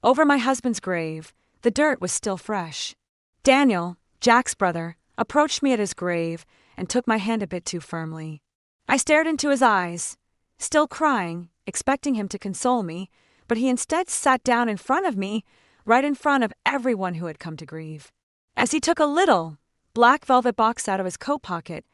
Over my husband's grave, the dirt was still fresh. Daniel, Jack's brother, approached me at his grave and took my hand a bit too firmly. I stared into his eyes, still crying, expecting him to console me, but he instead sat down in front of me, right in front of everyone who had come to grieve. As he took a little, black velvet box out of his coat pocket,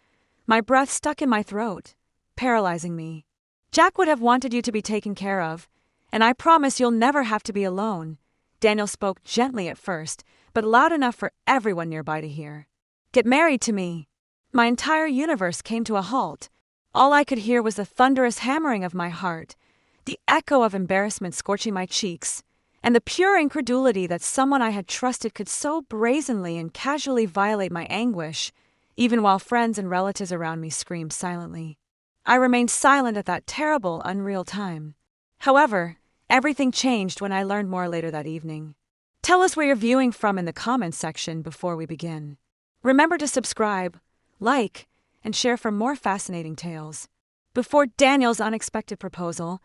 my breath stuck in my throat, paralyzing me. "Jack would have wanted you to be taken care of, and I promise you'll never have to be alone." Daniel spoke gently at first, but loud enough for everyone nearby to hear. "Get married to me." My entire universe came to a halt. All I could hear was the thunderous hammering of my heart, the echo of embarrassment scorching my cheeks, and the pure incredulity that someone I had trusted could so brazenly and casually violate my anguish, even while friends and relatives around me screamed silently. I remained silent at that terrible, unreal time. However, everything changed when I learned more later that evening. Tell us where you're viewing from in the comments section before we begin. Remember to subscribe, like, and share for more fascinating tales. Before Daniel's unexpected proposal,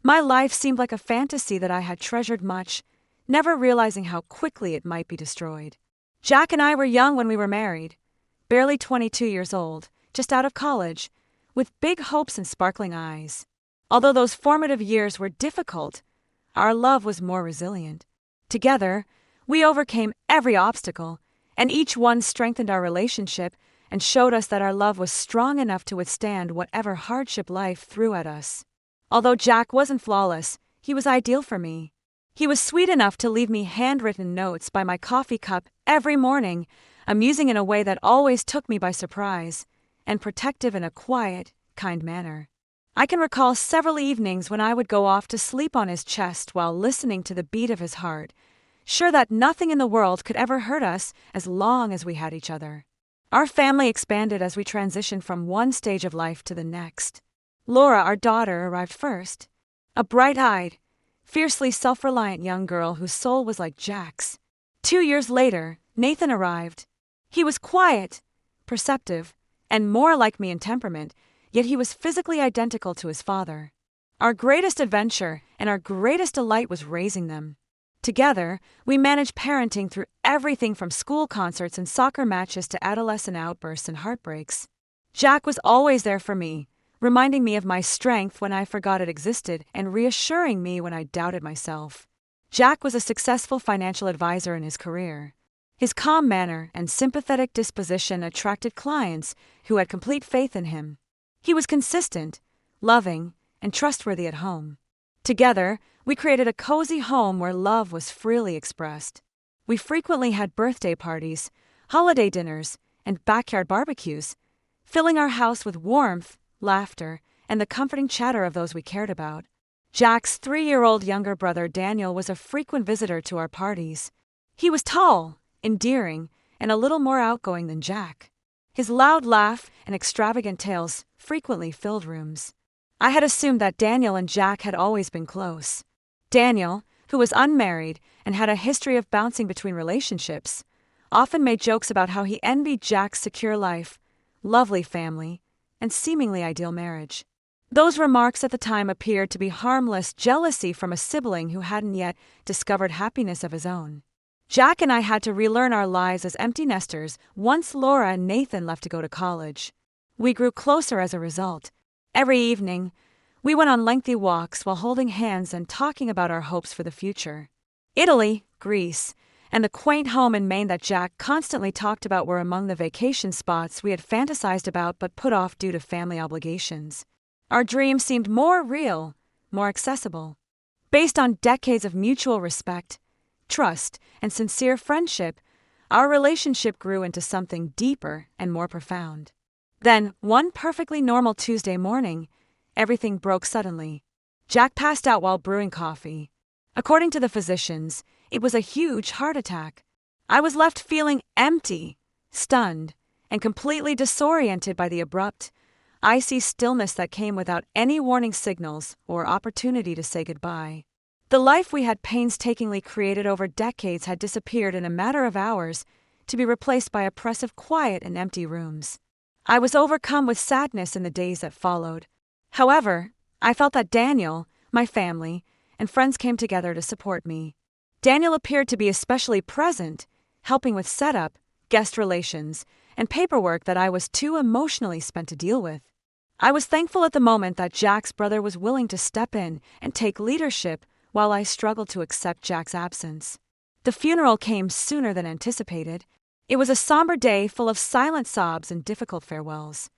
my life seemed like a fantasy that I had treasured much, never realizing how quickly it might be destroyed. Jack and I were young when we were married, barely 22 years old, just out of college, with big hopes and sparkling eyes. Although those formative years were difficult, our love was more resilient. Together, we overcame every obstacle, and each one strengthened our relationship and showed us that our love was strong enough to withstand whatever hardship life threw at us. Although Jack wasn't flawless, he was ideal for me. He was sweet enough to leave me handwritten notes by my coffee cup every morning, amusing in a way that always took me by surprise, and protective in a quiet, kind manner. I can recall several evenings when I would go off to sleep on his chest while listening to the beat of his heart, sure that nothing in the world could ever hurt us as long as we had each other. Our family expanded as we transitioned from one stage of life to the next. Laura, our daughter, arrived first, a bright-eyed, fiercely self-reliant young girl whose soul was like Jack's. 2 years later, Nathan arrived. He was quiet, perceptive, and more like me in temperament, yet he was physically identical to his father. Our greatest adventure and our greatest delight was raising them. Together, we managed parenting through everything from school concerts and soccer matches to adolescent outbursts and heartbreaks. Jack was always there for me, reminding me of my strength when I forgot it existed and reassuring me when I doubted myself. Jack was a successful financial advisor in his career. His calm manner and sympathetic disposition attracted clients who had complete faith in him. He was consistent, loving, and trustworthy at home. Together, we created a cozy home where love was freely expressed. We frequently had birthday parties, holiday dinners, and backyard barbecues, filling our house with warmth, laughter, and the comforting chatter of those we cared about. Jack's 3-year-old younger brother Daniel was a frequent visitor to our parties. He was tall, endearing, and a little more outgoing than Jack. His loud laugh and extravagant tales frequently filled rooms. I had assumed that Daniel and Jack had always been close. Daniel, who was unmarried and had a history of bouncing between relationships, often made jokes about how he envied Jack's secure life, lovely family, and seemingly ideal marriage. Those remarks at the time appeared to be harmless jealousy from a sibling who hadn't yet discovered happiness of his own. Jack and I had to relearn our lives as empty nesters once Laura and Nathan left to go to college. We grew closer as a result. Every evening, we went on lengthy walks while holding hands and talking about our hopes for the future. Italy, Greece, and the quaint home in Maine that Jack constantly talked about were among the vacation spots we had fantasized about but put off due to family obligations. Our dreams seemed more real, more accessible. Based on decades of mutual respect, trust, and sincere friendship, our relationship grew into something deeper and more profound. Then, one perfectly normal Tuesday morning, everything broke suddenly. Jack passed out while brewing coffee. According to the physicians, it was a huge heart attack. I was left feeling empty, stunned, and completely disoriented by the abrupt, icy stillness that came without any warning signals or opportunity to say goodbye. The life we had painstakingly created over decades had disappeared in a matter of hours to be replaced by oppressive quiet and empty rooms. I was overcome with sadness in the days that followed. However, I felt that Daniel, my family, and friends came together to support me. Daniel appeared to be especially present, helping with setup, guest relations, and paperwork that I was too emotionally spent to deal with. I was thankful at the moment that Jack's brother was willing to step in and take leadership while I struggled to accept Jack's absence. The funeral came sooner than anticipated. It was a somber day full of silent sobs and difficult farewells.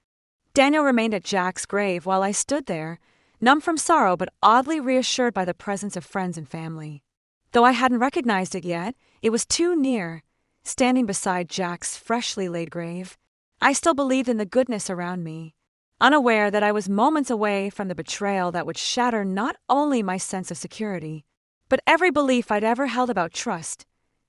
Daniel remained at Jack's grave while I stood there, numb from sorrow but oddly reassured by the presence of friends and family. Though I hadn't recognized it yet, it was too near, standing beside Jack's freshly laid grave. I still believed in the goodness around me, unaware that I was moments away from the betrayal that would shatter not only my sense of security, but every belief I'd ever held about trust,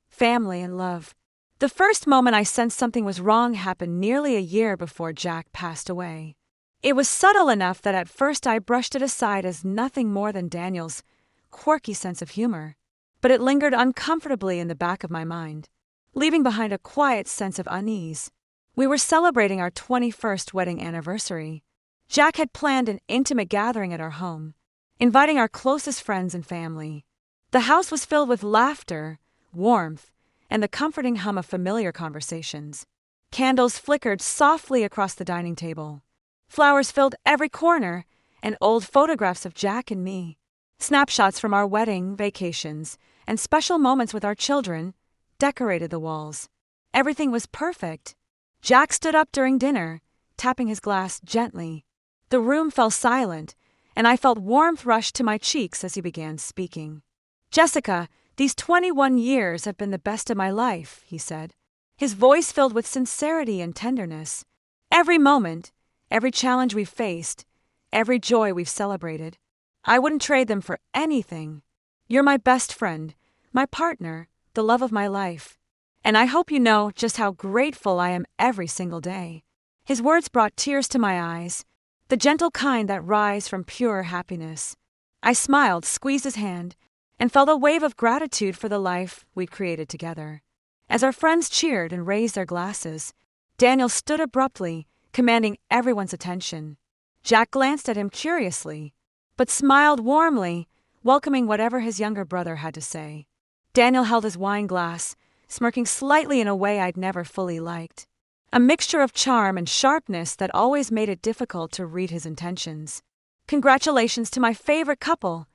family, and love. The first moment I sensed something was wrong happened nearly a year before Jack passed away. It was subtle enough that at first I brushed it aside as nothing more than Daniel's quirky sense of humor, but it lingered uncomfortably in the back of my mind, leaving behind a quiet sense of unease. We were celebrating our 21st wedding anniversary. Jack had planned an intimate gathering at our home, inviting our closest friends and family. The house was filled with laughter, warmth, and the comforting hum of familiar conversations. Candles flickered softly across the dining table. Flowers filled every corner, and old photographs of Jack and me, snapshots from our wedding, vacations, and special moments with our children, decorated the walls. Everything was perfect. Jack stood up during dinner, tapping his glass gently. The room fell silent, and I felt warmth rush to my cheeks as he began speaking. "Jessica, these 21 years have been the best of my life," he said, his voice filled with sincerity and tenderness. "Every moment, every challenge we've faced, every joy we've celebrated, I wouldn't trade them for anything. You're my best friend, my partner, the love of my life. And I hope you know just how grateful I am every single day." His words brought tears to my eyes, the gentle kind that rise from pure happiness. I smiled, squeezed his hand, and felt a wave of gratitude for the life we'd created together. As our friends cheered and raised their glasses, Daniel stood abruptly, commanding everyone's attention. Jack glanced at him curiously, but smiled warmly, welcoming whatever his younger brother had to say. Daniel held his wine glass, smirking slightly in a way I'd never fully liked, a mixture of charm and sharpness that always made it difficult to read his intentions. "Congratulations to my favorite couple,"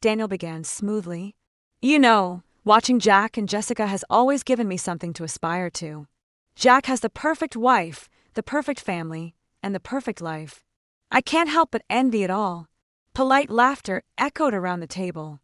Daniel began smoothly. "You know, watching Jack and Jessica has always given me something to aspire to. Jack has the perfect wife, the perfect family, and the perfect life. I can't help but envy it all." Polite laughter echoed around the table.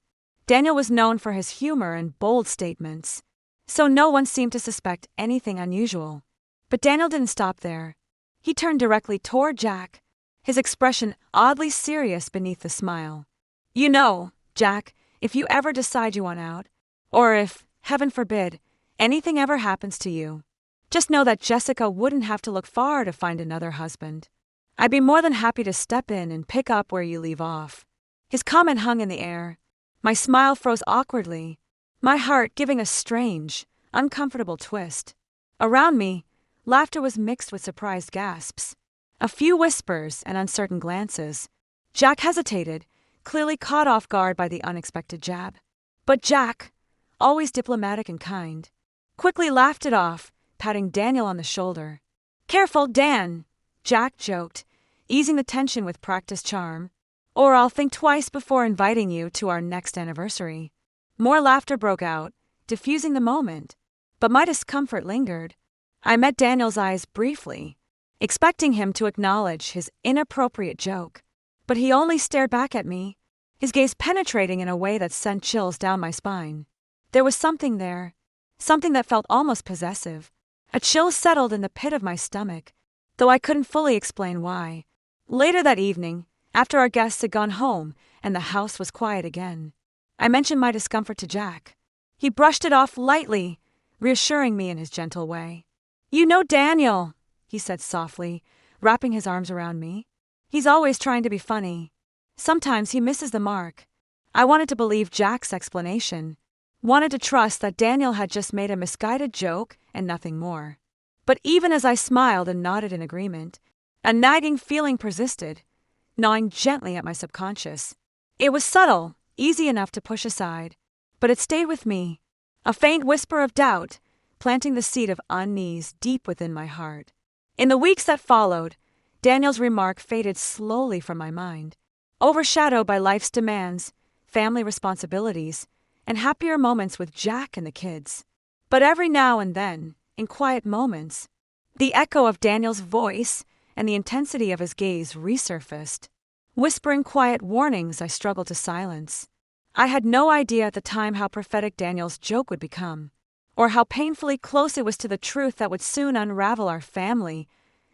Daniel was known for his humor and bold statements, so no one seemed to suspect anything unusual. But Daniel didn't stop there. He turned directly toward Jack, his expression oddly serious beneath the smile. "You know, Jack, if you ever decide you want out, or if, heaven forbid, anything ever happens to you, just know that Jessica wouldn't have to look far to find another husband. I'd be more than happy to step in and pick up where you leave off." His comment hung in the air. My smile froze awkwardly, my heart giving a strange, uncomfortable twist. Around me, laughter was mixed with surprised gasps, a few whispers and uncertain glances. Jack hesitated, clearly caught off guard by the unexpected jab. But Jack, always diplomatic and kind, quickly laughed it off, patting Daniel on the shoulder. "Careful, Dan," Jack joked, easing the tension with practiced charm, "or I'll think twice before inviting you to our next anniversary." More laughter broke out, diffusing the moment, but my discomfort lingered. I met Daniel's eyes briefly, expecting him to acknowledge his inappropriate joke, but he only stared back at me, his gaze penetrating in a way that sent chills down my spine. There was something there, something that felt almost possessive. A chill settled in the pit of my stomach, though I couldn't fully explain why. Later that evening, after our guests had gone home and the house was quiet again, I mentioned my discomfort to Jack. He brushed it off lightly, reassuring me in his gentle way. "You know Daniel," he said softly, wrapping his arms around me. "He's always trying to be funny. Sometimes he misses the mark." I wanted to believe Jack's explanation, wanted to trust that Daniel had just made a misguided joke and nothing more. But even as I smiled and nodded in agreement, a nagging feeling persisted, gnawing gently at my subconscious. It was subtle, easy enough to push aside, but it stayed with me, a faint whisper of doubt, planting the seed of unease deep within my heart. In the weeks that followed, Daniel's remark faded slowly from my mind, overshadowed by life's demands, family responsibilities, and happier moments with Jack and the kids. But every now and then, in quiet moments, the echo of Daniel's voice and the intensity of his gaze resurfaced, whispering quiet warnings I struggled to silence. I had no idea at the time how prophetic Daniel's joke would become, or how painfully close it was to the truth that would soon unravel our family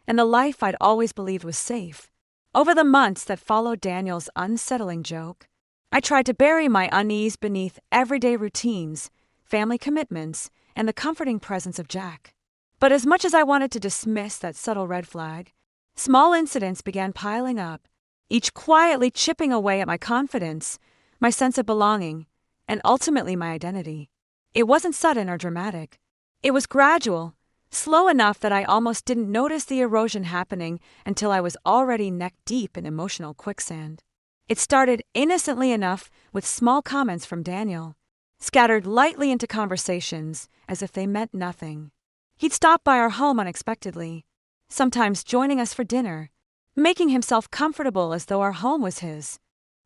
and the life I'd always believed was safe. Over the months that followed Daniel's unsettling joke, I tried to bury my unease beneath everyday routines, family commitments, and the comforting presence of Jack. But as much as I wanted to dismiss that subtle red flag, small incidents began piling up, each quietly chipping away at my confidence, my sense of belonging, and ultimately my identity. It wasn't sudden or dramatic. It was gradual, slow enough that I almost didn't notice the erosion happening until I was already neck-deep in emotional quicksand. It started innocently enough with small comments from Daniel, scattered lightly into conversations as if they meant nothing. He'd stop by our home unexpectedly, sometimes joining us for dinner, making himself comfortable as though our home was his.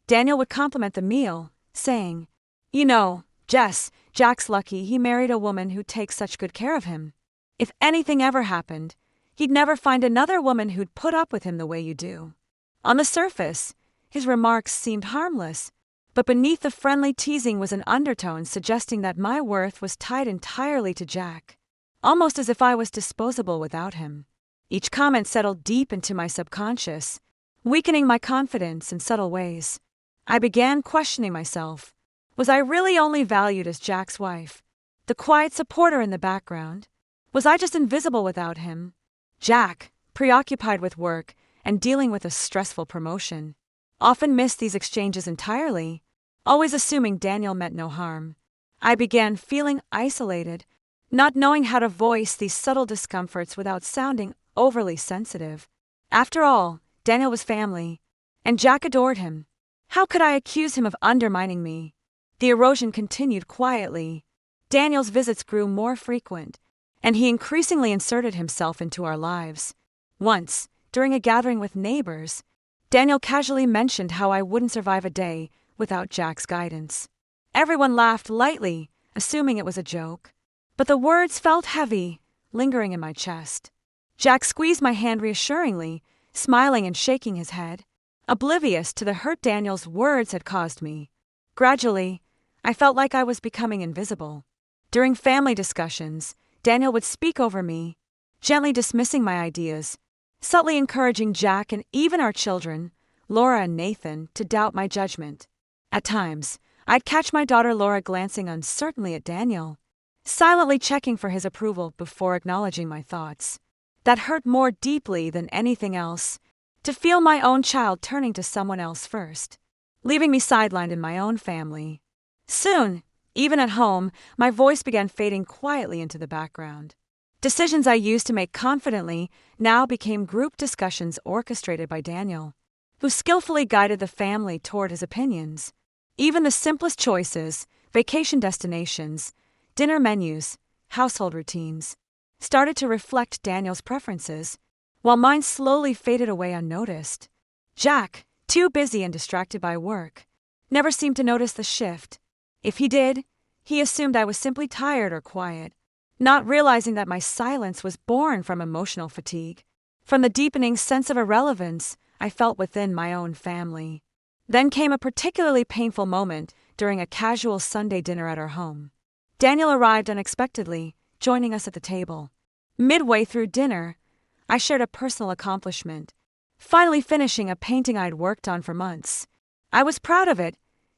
Daniel would compliment the meal, saying, "You know, Jess, Jack's lucky he married a woman who takes such good care of him. If anything ever happened, he'd never find another woman who'd put up with him the way you do." On the surface, his remarks seemed harmless, but beneath the friendly teasing was an undertone suggesting that my worth was tied entirely to Jack, almost as if I was disposable without him. Each comment settled deep into my subconscious, weakening my confidence in subtle ways. I began questioning myself. Was I really only valued as Jack's wife, the quiet supporter in the background? Was I just invisible without him? Jack, preoccupied with work and dealing with a stressful promotion, often missed these exchanges entirely, always assuming Daniel meant no harm. I began feeling isolated, not knowing how to voice these subtle discomforts without sounding overly sensitive. After all, Daniel was family, and Jack adored him. How could I accuse him of undermining me? The erosion continued quietly. Daniel's visits grew more frequent, and he increasingly inserted himself into our lives. Once, during a gathering with neighbors, Daniel casually mentioned how I wouldn't survive a day without Jack's guidance. Everyone laughed lightly, assuming it was a joke, but the words felt heavy, lingering in my chest. Jack squeezed my hand reassuringly, smiling and shaking his head, oblivious to the hurt Daniel's words had caused me. Gradually, I felt like I was becoming invisible. During family discussions, Daniel would speak over me, gently dismissing my ideas, subtly encouraging Jack and even our children, Laura and Nathan, to doubt my judgment. At times, I'd catch my daughter Laura glancing uncertainly at Daniel, silently checking for his approval before acknowledging my thoughts. That hurt more deeply than anything else, to feel my own child turning to someone else first, leaving me sidelined in my own family. Soon, even at home, my voice began fading quietly into the background. Decisions I used to make confidently now became group discussions orchestrated by Daniel, who skillfully guided the family toward his opinions. Even the simplest choices, vacation destinations, dinner menus, household routines, started to reflect Daniel's preferences, while mine slowly faded away unnoticed. Jack, too busy and distracted by work, never seemed to notice the shift. If he did, he assumed I was simply tired or quiet, not realizing that my silence was born from emotional fatigue, from the deepening sense of irrelevance I felt within my own family. Then came a particularly painful moment during a casual Sunday dinner at our home. Daniel arrived unexpectedly, joining us at the table. Midway through dinner, I shared a personal accomplishment, finally finishing a painting I'd worked on for months. I was proud of it,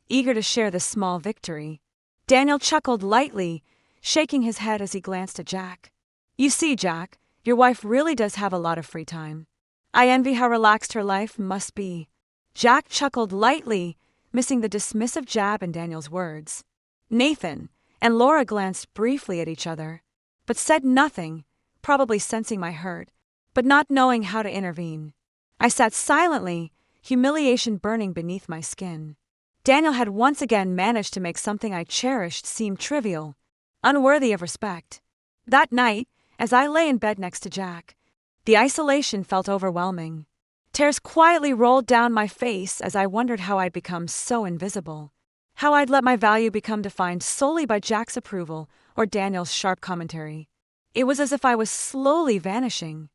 eager to share this small victory. Daniel chuckled lightly, shaking his head as he glanced at Jack. "You see, Jack, your wife really does have a lot of free time. I envy how relaxed her life must be." Jack chuckled lightly, missing the dismissive jab in Daniel's words. Nathan and Laura glanced briefly at each other, but said nothing, probably sensing my hurt, but not knowing how to intervene. I sat silently, humiliation burning beneath my skin. Daniel had once again managed to make something I cherished seem trivial, unworthy of respect. That night, as I lay in bed next to Jack, the isolation felt overwhelming. Tears quietly rolled down my face as I wondered how I'd become so invisible. How I'd let my value become defined solely by Jack's approval or Daniel's sharp commentary. It was as if I was slowly vanishing,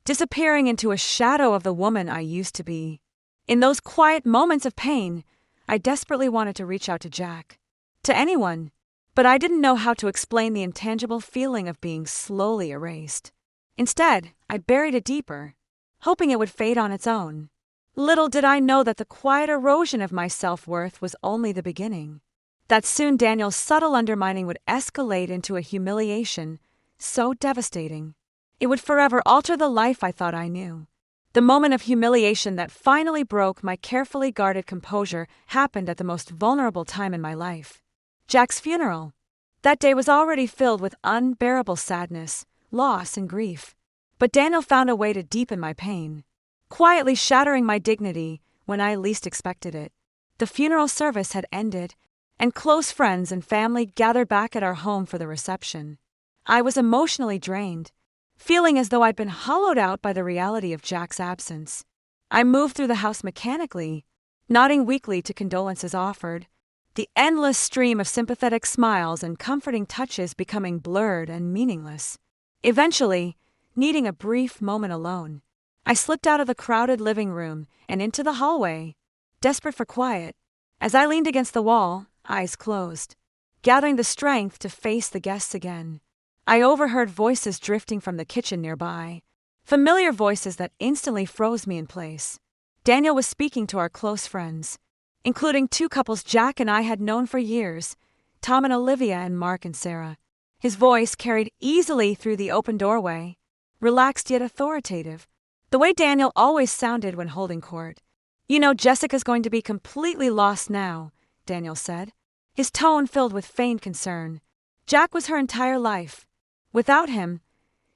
disappearing into a shadow of the woman I used to be. In those quiet moments of pain, I desperately wanted to reach out to Jack. To anyone. But I didn't know how to explain the intangible feeling of being slowly erased. Instead, I buried it deeper, hoping it would fade on its own. Little did I know that the quiet erosion of my self-worth was only the beginning. That soon Daniel's subtle undermining would escalate into a humiliation so devastating. It would forever alter the life I thought I knew. The moment of humiliation that finally broke my carefully guarded composure happened at the most vulnerable time in my life. Jack's funeral. That day was already filled with unbearable sadness, loss, and grief. But Daniel found a way to deepen my pain, quietly shattering my dignity when I least expected it. The funeral service had ended, and close friends and family gathered back at our home for the reception. I was emotionally drained, feeling as though I'd been hollowed out by the reality of Jack's absence. I moved through the house mechanically, nodding weakly to condolences offered, the endless stream of sympathetic smiles and comforting touches becoming blurred and meaningless. Eventually, needing a brief moment alone, I slipped out of the crowded living room and into the hallway, desperate for quiet. As I leaned against the wall, eyes closed, gathering the strength to face the guests again, I overheard voices drifting from the kitchen nearby, familiar voices that instantly froze me in place. Daniel was speaking to our close friends, including two couples Jack and I had known for years, Tom and Olivia and Mark and Sarah. His voice carried easily through the open doorway, relaxed yet authoritative, the way Daniel always sounded when holding court. "You know Jessica's going to be completely lost now," Daniel said, his tone filled with feigned concern. "Jack was her entire life. Without him,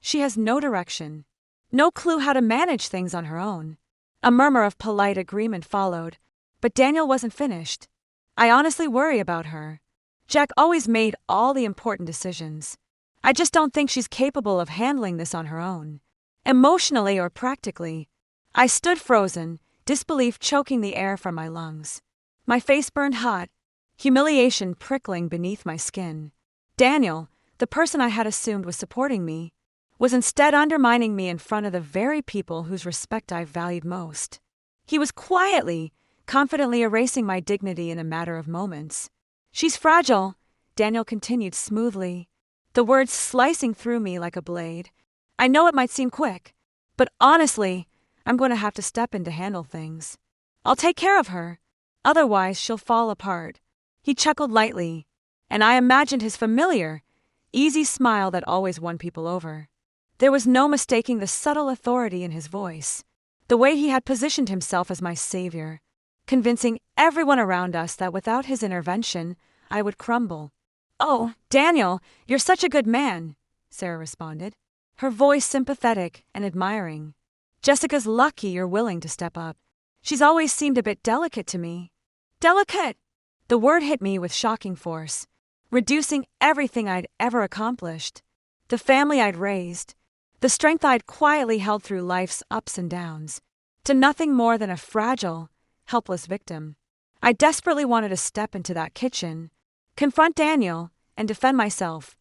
she has no direction, no clue how to manage things on her own." A murmur of polite agreement followed, but Daniel wasn't finished. "I honestly worry about her. Jack always made all the important decisions. I just don't think she's capable of handling this on her own, emotionally or practically." I stood frozen, disbelief choking the air from my lungs. My face burned hot, humiliation prickling beneath my skin. Daniel, the person I had assumed was supporting me, was instead undermining me in front of the very people whose respect I valued most. He was quietly, confidently erasing my dignity in a matter of moments. "She's fragile," Daniel continued smoothly, the words slicing through me like a blade. "I know it might seem quick, but honestly, I'm going to have to step in to handle things. I'll take care of her, otherwise she'll fall apart." He chuckled lightly, and I imagined his familiar, easy smile that always won people over. There was no mistaking the subtle authority in his voice, the way he had positioned himself as my savior, convincing everyone around us that without his intervention, I would crumble. "Oh, Daniel, you're such a good man," Sarah responded, her voice sympathetic and admiring. "Jessica's lucky you're willing to step up. She's always seemed a bit delicate to me." Delicate! The word hit me with shocking force, reducing everything I'd ever accomplished, the family I'd raised, the strength I'd quietly held through life's ups and downs, to nothing more than a fragile, helpless victim. I desperately wanted to step into that kitchen, confront Daniel, and defend myself,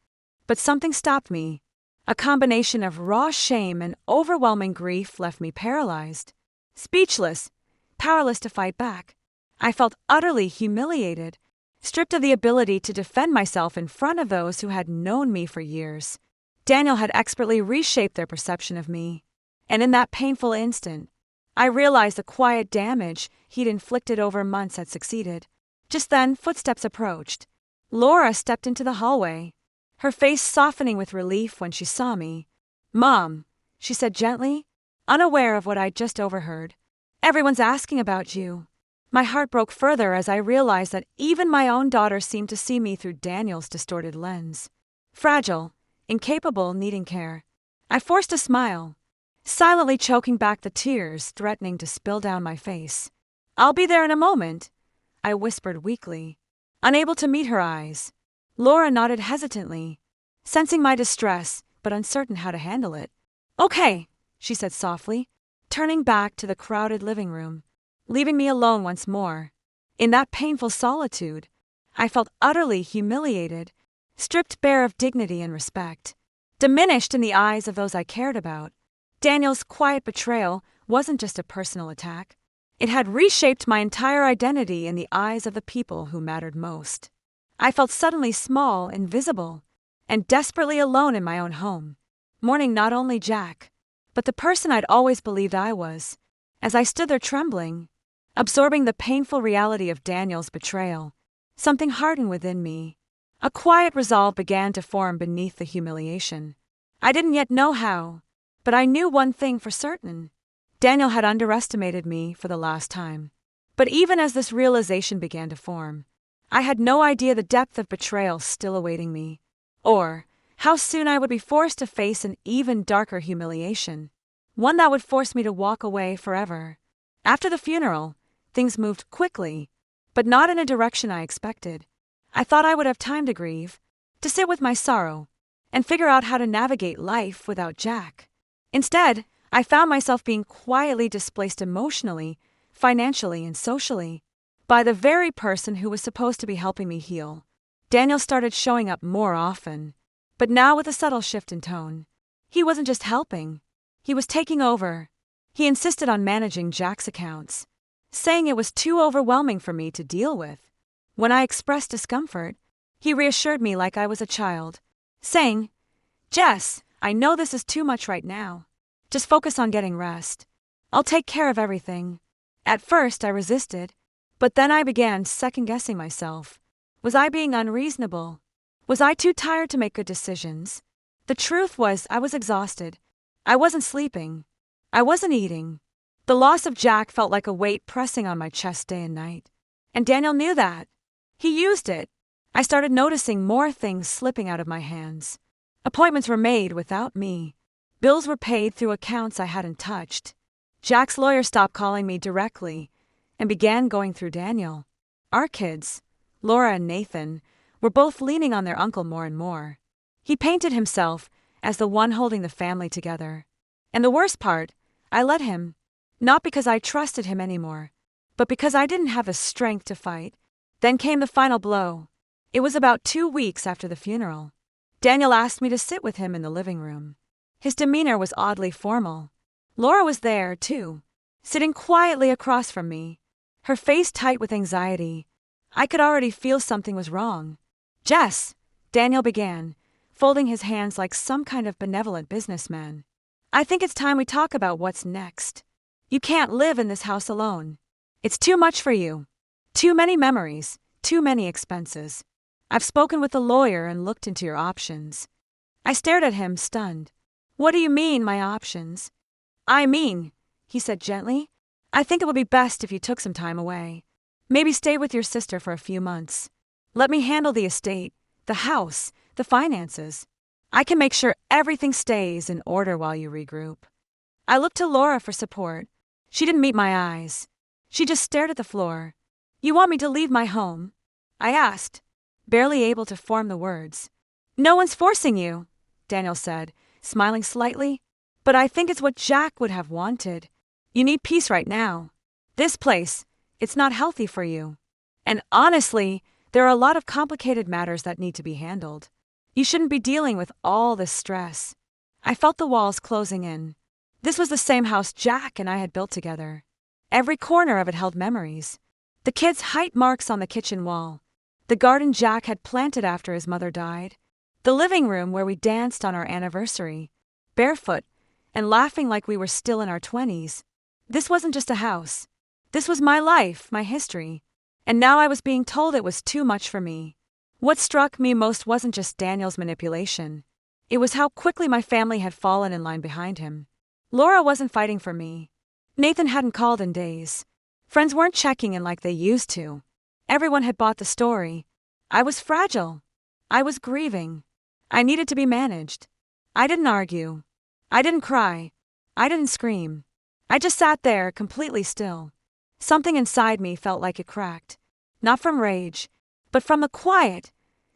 but something stopped me. A combination of raw shame and overwhelming grief left me paralyzed, speechless, powerless to fight back. I felt utterly humiliated, stripped of the ability to defend myself in front of those who had known me for years. Daniel had expertly reshaped their perception of me, and in that painful instant, I realized the quiet damage he'd inflicted over months had succeeded. Just then, footsteps approached. Laura stepped into the hallway, her face softening with relief when she saw me. "Mom," she said gently, unaware of what I'd just overheard. "Everyone's asking about you." My heart broke further as I realized that even my own daughter seemed to see me through Daniel's distorted lens. Fragile, incapable, needing care. I forced a smile, silently choking back the tears threatening to spill down my face. "I'll be there in a moment," I whispered weakly, unable to meet her eyes. Laura nodded hesitantly, sensing my distress but uncertain how to handle it. Okay, she said softly, turning back to the crowded living room, leaving me alone once more. In that painful solitude, I felt utterly humiliated, stripped bare of dignity and respect, diminished in the eyes of those I cared about. Daniel's quiet betrayal wasn't just a personal attack. It had reshaped my entire identity in the eyes of the people who mattered most. I felt suddenly small, invisible, and desperately alone in my own home, mourning not only Jack, but the person I'd always believed I was. As I stood there trembling, absorbing the painful reality of Daniel's betrayal, something hardened within me. A quiet resolve began to form beneath the humiliation. I didn't yet know how, but I knew one thing for certain. Daniel had underestimated me for the last time. But even as this realization began to form, I had no idea the depth of betrayal still awaiting me, or how soon I would be forced to face an even darker humiliation, one that would force me to walk away forever. After the funeral, things moved quickly, but not in a direction I expected. I thought I would have time to grieve, to sit with my sorrow, and figure out how to navigate life without Jack. Instead, I found myself being quietly displaced emotionally, financially, and socially by the very person who was supposed to be helping me heal. Daniel started showing up more often, but now with a subtle shift in tone. He wasn't just helping, he was taking over. He insisted on managing Jack's accounts, saying it was too overwhelming for me to deal with. When I expressed discomfort, he reassured me like I was a child, saying, "Jess, I know this is too much right now. Just focus on getting rest. I'll take care of everything." At first, I resisted, but then I began second-guessing myself. Was I being unreasonable? Was I too tired to make good decisions? The truth was, I was exhausted. I wasn't sleeping. I wasn't eating. The loss of Jack felt like a weight pressing on my chest day and night. And Daniel knew that. He used it. I started noticing more things slipping out of my hands. Appointments were made without me. Bills were paid through accounts I hadn't touched. Jack's lawyer stopped calling me directly and began going through Daniel. Our kids, Laura and Nathan, were both leaning on their uncle more and more. He painted himself as the one holding the family together. And the worst part, I let him, not because I trusted him anymore, but because I didn't have the strength to fight. Then came the final blow. It was about 2 weeks after the funeral. Daniel asked me to sit with him in the living room. His demeanor was oddly formal. Laura was there, too, sitting quietly across from me, her face tight with anxiety. I could already feel something was wrong. "Jess," Daniel began, folding his hands like some kind of benevolent businessman. "I think it's time we talk about what's next. You can't live in this house alone. It's too much for you. Too many memories, too many expenses. I've spoken with the lawyer and looked into your options." I stared at him, stunned. "What do you mean, my options?" "I mean," he said gently, "I think it would be best if you took some time away. Maybe stay with your sister for a few months. Let me handle the estate, the house, the finances. I can make sure everything stays in order while you regroup." I looked to Laura for support. She didn't meet my eyes. She just stared at the floor. "You want me to leave my home?" I asked, barely able to form the words. "No one's forcing you," Daniel said, smiling slightly. "But I think it's what Jack would have wanted. You need peace right now. This place, it's not healthy for you. And honestly, there are a lot of complicated matters that need to be handled. You shouldn't be dealing with all this stress." I felt the walls closing in. This was the same house Jack and I had built together. Every corner of it held memories. The kids' height marks on the kitchen wall, the garden Jack had planted after his mother died, the living room where we danced on our anniversary, barefoot and laughing like we were still in our 20s. This wasn't just a house. This was my life, my history. And now I was being told it was too much for me. What struck me most wasn't just Daniel's manipulation. It was how quickly my family had fallen in line behind him. Laura wasn't fighting for me. Nathan hadn't called in days. Friends weren't checking in like they used to. Everyone had bought the story. I was fragile. I was grieving. I needed to be managed. I didn't argue. I didn't cry. I didn't scream. I just sat there, completely still. Something inside me felt like it cracked. Not from rage, but from the quiet,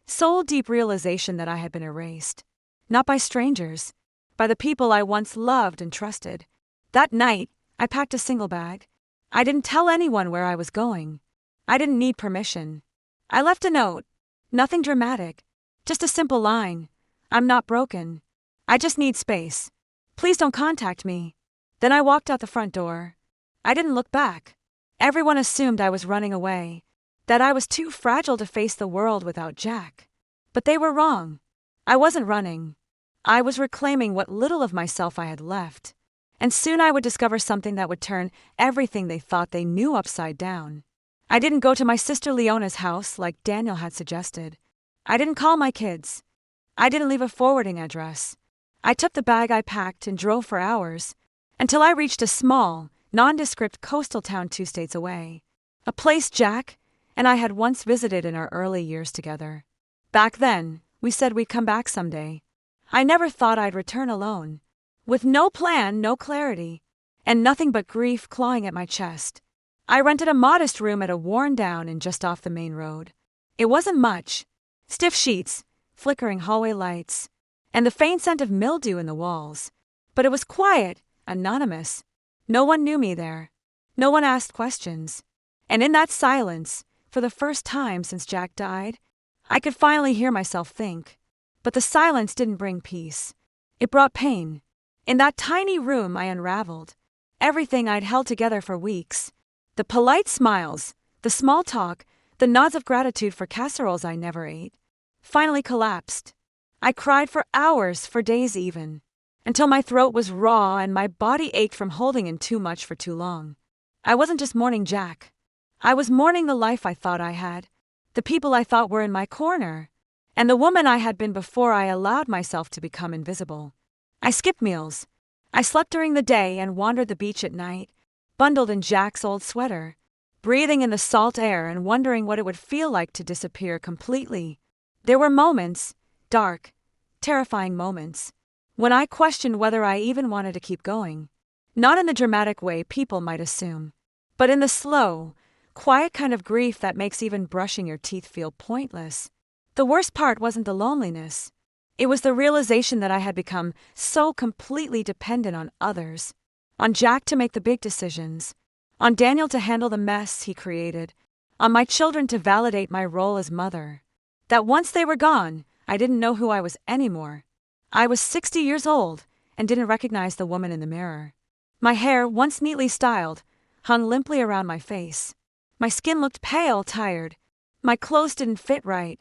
soul-deep realization that I had been erased. Not by strangers, by the people I once loved and trusted. That night, I packed a single bag. I didn't tell anyone where I was going. I didn't need permission. I left a note. Nothing dramatic. Just a simple line. I'm not broken. I just need space. Please don't contact me. Then I walked out the front door. I didn't look back. Everyone assumed I was running away, that I was too fragile to face the world without Jack. But they were wrong. I wasn't running. I was reclaiming what little of myself I had left. And soon I would discover something that would turn everything they thought they knew upside down. I didn't go to my sister Leona's house like Daniel had suggested. I didn't call my kids. I didn't leave a forwarding address. I took the bag I packed and drove for hours, until I reached a small, nondescript coastal town 2 states away. A place Jack and I had once visited in our early years together. Back then, we said we'd come back someday. I never thought I'd return alone, with no plan, no clarity, and nothing but grief clawing at my chest. I rented a modest room at a worn-down inn just off the main road. It wasn't much. Stiff sheets, flickering hallway lights, and the faint scent of mildew in the walls. But it was quiet, anonymous. No one knew me there. No one asked questions. And in that silence, for the first time since Jack died, I could finally hear myself think. But the silence didn't bring peace. It brought pain. In that tiny room I unraveled. Everything I'd held together for weeks. The polite smiles, the small talk, the nods of gratitude for casseroles I never ate, finally collapsed. I cried for hours, for days even, until my throat was raw and my body ached from holding in too much for too long. I wasn't just mourning Jack. I was mourning the life I thought I had, the people I thought were in my corner, and the woman I had been before I allowed myself to become invisible. I skipped meals. I slept during the day and wandered the beach at night, bundled in Jack's old sweater, breathing in the salt air and wondering what it would feel like to disappear completely. There were moments, dark, terrifying moments, when I questioned whether I even wanted to keep going. Not in the dramatic way people might assume, but in the slow, quiet kind of grief that makes even brushing your teeth feel pointless. The worst part wasn't the loneliness. It was the realization that I had become so completely dependent on others. On Jack to make the big decisions, on Daniel to handle the mess he created, on my children to validate my role as mother. That once they were gone, I didn't know who I was anymore. I was 60 years old and didn't recognize the woman in the mirror. My hair, once neatly styled, hung limply around my face. My skin looked pale, tired. My clothes didn't fit right.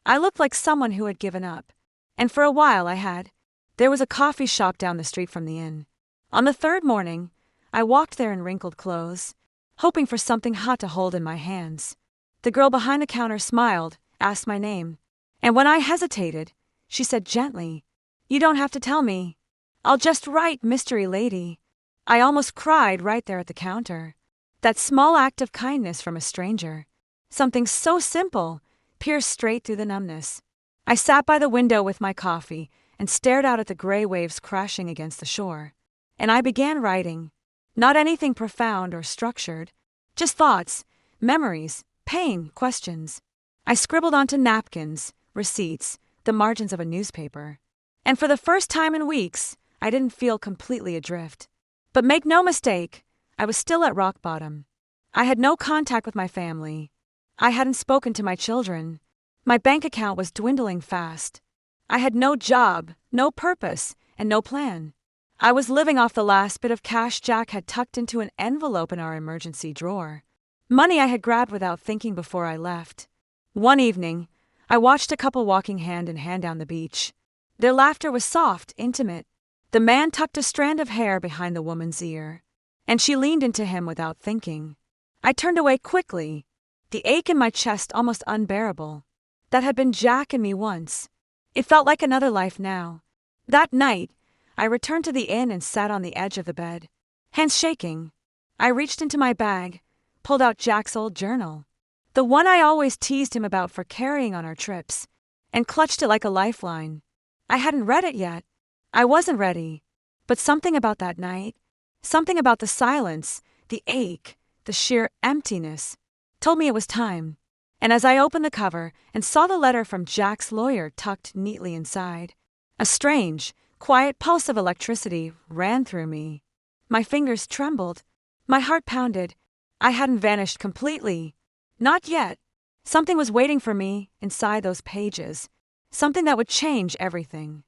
I looked like someone who had given up. And for a while I had. There was a coffee shop down the street from the inn. On the 3rd morning, I walked there in wrinkled clothes, hoping for something hot to hold in my hands. The girl behind the counter smiled, asked my name, and when I hesitated, she said gently, "You don't have to tell me. I'll just write, mystery lady." I almost cried right there at the counter. That small act of kindness from a stranger, something so simple, pierced straight through the numbness. I sat by the window with my coffee and stared out at the gray waves crashing against the shore. And I began writing. Not anything profound or structured, just thoughts, memories, pain, questions. I scribbled onto napkins, receipts, the margins of a newspaper. And for the first time in weeks, I didn't feel completely adrift. But make no mistake, I was still at rock bottom. I had no contact with my family. I hadn't spoken to my children. My bank account was dwindling fast. I had no job, no purpose, and no plan. I was living off the last bit of cash Jack had tucked into an envelope in our emergency drawer. Money I had grabbed without thinking before I left. One evening, I watched a couple walking hand in hand down the beach. Their laughter was soft, intimate. The man tucked a strand of hair behind the woman's ear, and she leaned into him without thinking. I turned away quickly, the ache in my chest almost unbearable. That had been Jack and me once. It felt like another life now. That night, I returned to the inn and sat on the edge of the bed, hands shaking. I reached into my bag, pulled out Jack's old journal, the one I always teased him about for carrying on our trips, and clutched it like a lifeline. I hadn't read it yet. I wasn't ready. But something about that night, something about the silence, the ache, the sheer emptiness, told me it was time. And as I opened the cover and saw the letter from Jack's lawyer tucked neatly inside, a strange, quiet pulse of electricity ran through me. My fingers trembled. My heart pounded. I hadn't vanished completely. Not yet. Something was waiting for me inside those pages. Something that would change everything.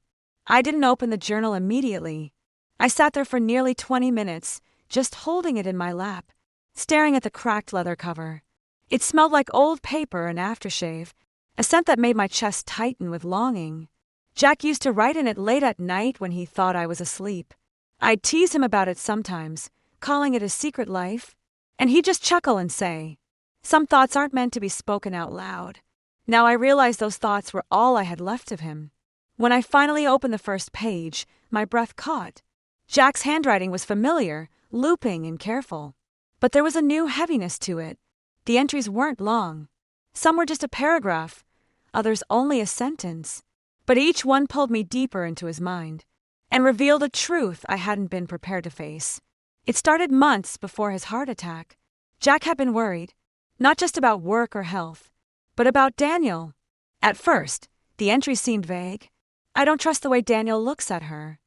I didn't open the journal immediately. I sat there for nearly 20 minutes, just holding it in my lap, staring at the cracked leather cover. It smelled like old paper and aftershave, a scent that made my chest tighten with longing. Jack used to write in it late at night when he thought I was asleep. I'd tease him about it sometimes, calling it his secret life, and he'd just chuckle and say, "Some thoughts aren't meant to be spoken out loud." Now I realized those thoughts were all I had left of him. When I finally opened the first page, my breath caught. Jack's handwriting was familiar, looping and careful. But there was a new heaviness to it. The entries weren't long. Some were just a paragraph, others only a sentence. But each one pulled me deeper into his mind and revealed a truth I hadn't been prepared to face. It started months before his heart attack. Jack had been worried, not just about work or health, but about Daniel. At first, the entries seemed vague. "I don't trust the way Daniel looks at her.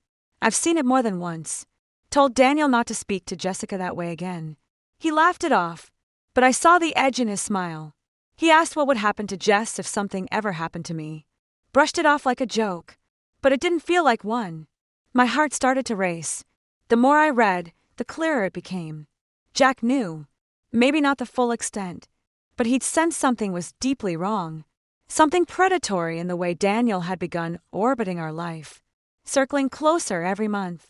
I've seen it more than once. Told Daniel not to speak to Jessica that way again." He laughed it off, but I saw the edge in his smile. He asked what would happen to Jess if something ever happened to me. Brushed it off like a joke, but it didn't feel like one. My heart started to race. The more I read, the clearer it became. Jack knew. Maybe not the full extent, but he'd sensed something was deeply wrong. Something predatory in the way Daniel had begun orbiting our life, circling closer every month.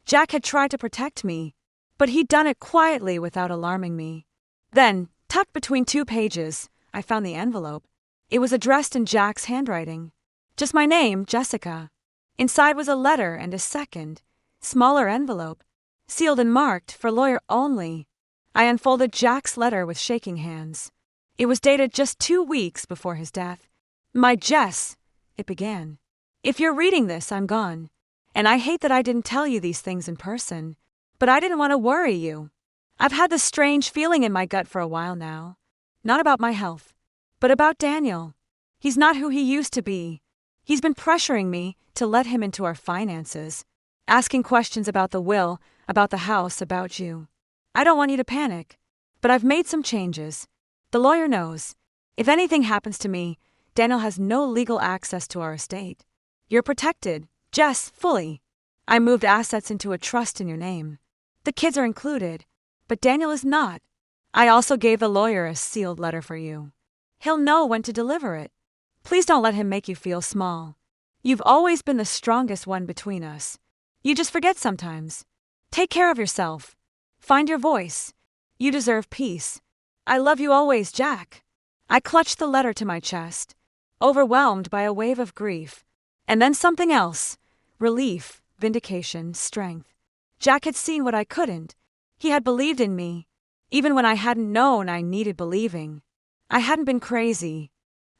Jack had tried to protect me, but he'd done it quietly without alarming me. Then, tucked between 2 pages, I found the envelope. It was addressed in Jack's handwriting. Just my name, Jessica. Inside was a letter and a second, smaller envelope, sealed and marked for lawyer only. I unfolded Jack's letter with shaking hands. It was dated just 2 weeks before his death. "My Jess," it began. "If you're reading this, I'm gone. And I hate that I didn't tell you these things in person, but I didn't want to worry you. I've had this strange feeling in my gut for a while now. Not about my health, but about Daniel. He's not who he used to be. He's been pressuring me to let him into our finances, asking questions about the will, about the house, about you. I don't want you to panic, but I've made some changes. The lawyer knows. If anything happens to me, Daniel has no legal access to our estate. You're protected, Jess, fully. I moved assets into a trust in your name. The kids are included, but Daniel is not. I also gave the lawyer a sealed letter for you. He'll know when to deliver it. Please don't let him make you feel small. You've always been the strongest one between us. You just forget sometimes. Take care of yourself. Find your voice. You deserve peace. I love you always, Jack." I clutched the letter to my chest, overwhelmed by a wave of grief. And then something else. Relief, vindication, strength. Jack had seen what I couldn't. He had believed in me, even when I hadn't known I needed believing. I hadn't been crazy.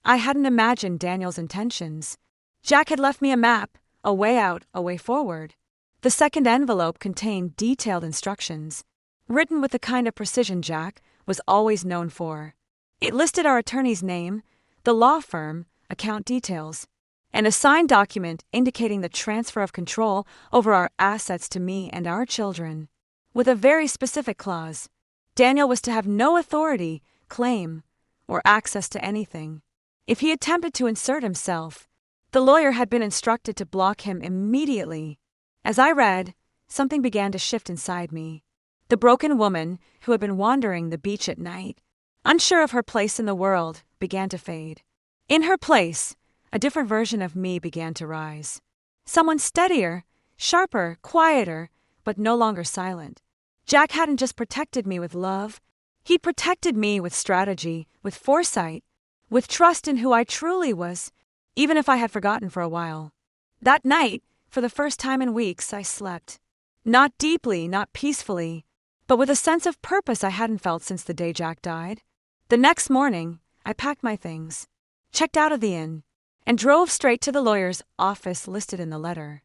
I hadn't imagined Daniel's intentions. Jack had left me a map, a way out, a way forward. The second envelope contained detailed instructions, written with the kind of precision Jack was always known for. It listed our attorney's name, the law firm, account details, and a signed document indicating the transfer of control over our assets to me and our children, with a very specific clause. Daniel was to have no authority, claim, or access to anything. If he attempted to insert himself, the lawyer had been instructed to block him immediately. As I read, something began to shift inside me. The broken woman who had been wandering the beach at night, unsure of her place in the world, began to fade. In her place, a different version of me began to rise. Someone steadier, sharper, quieter, but no longer silent. Jack hadn't just protected me with love. He'd protected me with strategy, with foresight, with trust in who I truly was, even if I had forgotten for a while. That night, for the first time in weeks, I slept. Not deeply, not peacefully, but with a sense of purpose I hadn't felt since the day Jack died. The next morning, I packed my things, checked out of the inn, and drove straight to the lawyer's office listed in the letter.